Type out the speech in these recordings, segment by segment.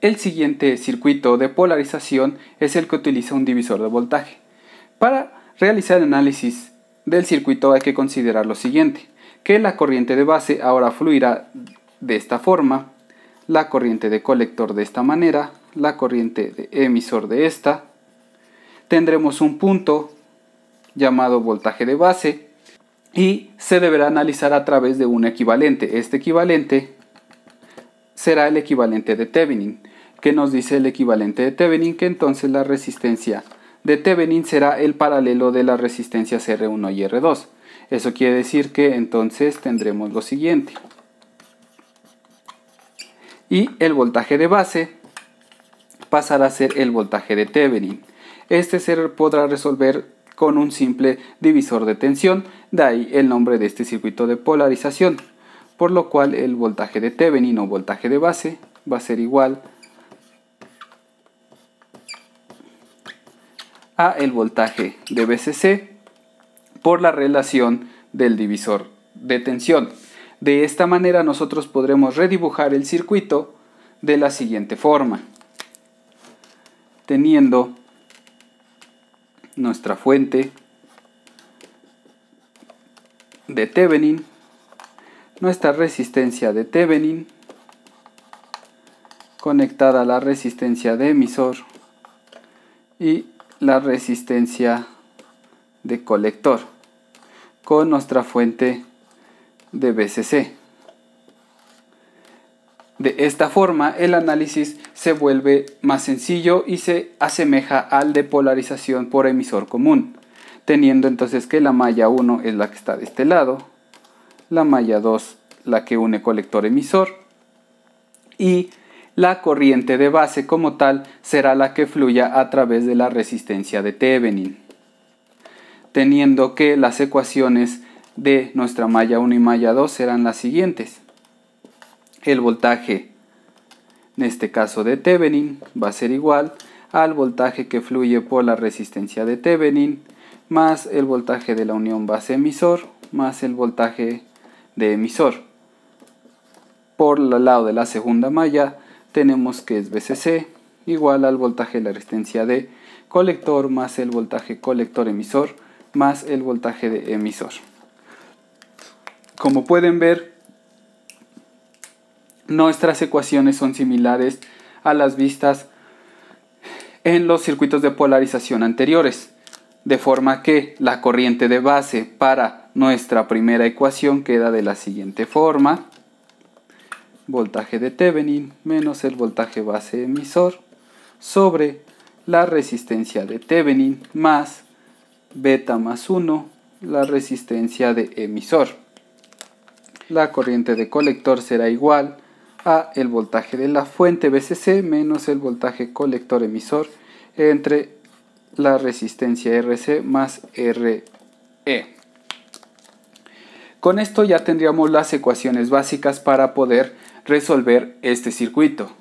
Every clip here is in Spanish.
El siguiente circuito de polarización es el que utiliza un divisor de voltaje. Para realizar el análisis del circuito hay que considerar lo siguiente, que la corriente de base ahora fluirá de esta forma, la corriente de colector de esta manera, la corriente de emisor de esta. Tendremos un punto llamado voltaje de base y se deberá analizar a través de un equivalente. Este equivalente será el equivalente de Thevenin. ¿Qué nos dice el equivalente de Thevenin? Que entonces la resistencia de Thevenin será el paralelo de las resistencias R1 y R2. Eso quiere decir que entonces tendremos lo siguiente. Y el voltaje de base pasará a ser el voltaje de Thevenin. Este se podrá resolver con un simple divisor de tensión, de ahí el nombre de este circuito de polarización, por lo cual el voltaje de Thevenin o voltaje de base va a ser igual a el voltaje de VCC por la relación del divisor de tensión. De esta manera nosotros podremos redibujar el circuito de la siguiente forma, teniendo nuestra fuente de Thevenin, nuestra resistencia de Thevenin conectada a la resistencia de emisor y la resistencia de colector con nuestra fuente de VCC. De esta forma el análisis se vuelve más sencillo y se asemeja al de polarización por emisor común, teniendo entonces que la malla 1 es la que está de este lado, la malla 2 la que une colector emisor y la corriente de base como tal será la que fluya a través de la resistencia de Thevenin, teniendo que las ecuaciones de nuestra malla 1 y malla 2 serán las siguientes. El voltaje, en este caso de Thevenin, va a ser igual al voltaje que fluye por la resistencia de Thevenin más el voltaje de la unión base-emisor más el voltaje de emisor. Por el lado de la segunda malla tenemos que es VCC igual al voltaje de la resistencia de colector más el voltaje colector-emisor más el voltaje de emisor. Como pueden ver, nuestras ecuaciones son similares a las vistas en los circuitos de polarización anteriores, de forma que la corriente de base para nuestra primera ecuación queda de la siguiente forma: voltaje de Thevenin menos el voltaje base emisor sobre la resistencia de Thevenin más beta más 1, la resistencia de emisor. La corriente de colector será igual a el voltaje de la fuente VCC menos el voltaje colector emisor entre la resistencia RC más RE. Con esto ya tendríamos las ecuaciones básicas para poder resolver este circuito.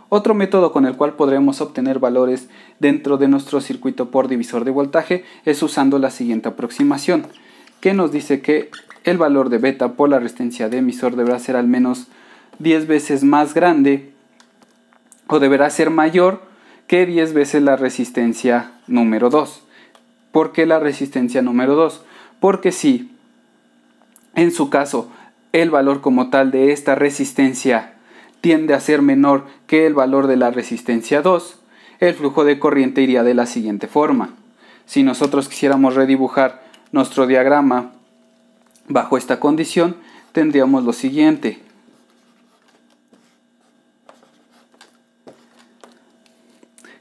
Otro método con el cual podremos obtener valores dentro de nuestro circuito por divisor de voltaje es usando la siguiente aproximación, que nos dice que el valor de beta por la resistencia de emisor deberá ser al menos 10 veces más grande o deberá ser mayor que 10 veces la resistencia número 2. ¿Por qué la resistencia número 2? Porque si en su caso el valor como tal de esta resistencia tiende a ser menor que el valor de la resistencia 2, el flujo de corriente iría de la siguiente forma. Si nosotros quisiéramos redibujar nuestro diagrama bajo esta condición, tendríamos lo siguiente.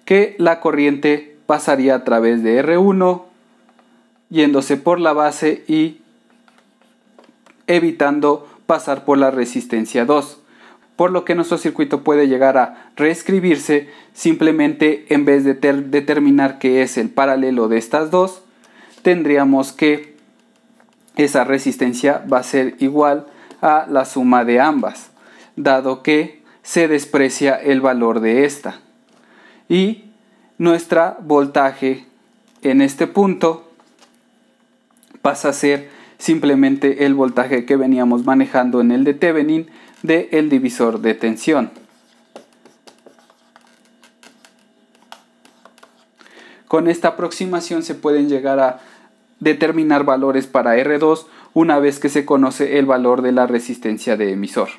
Que la corriente pasaría a través de R1, yéndose por la base y evitando pasar por la resistencia 2. Por lo que nuestro circuito puede llegar a reescribirse simplemente en vez de determinar que es el paralelo de estas dos, tendríamos que esa resistencia va a ser igual a la suma de ambas, dado que se desprecia el valor de esta. Y nuestra voltaje en este punto pasa a ser simplemente el voltaje que veníamos manejando en el de Thevenin del divisor de tensión. Con esta aproximación se pueden llegar a determinar valores para R2 una vez que se conoce el valor de la resistencia de emisor.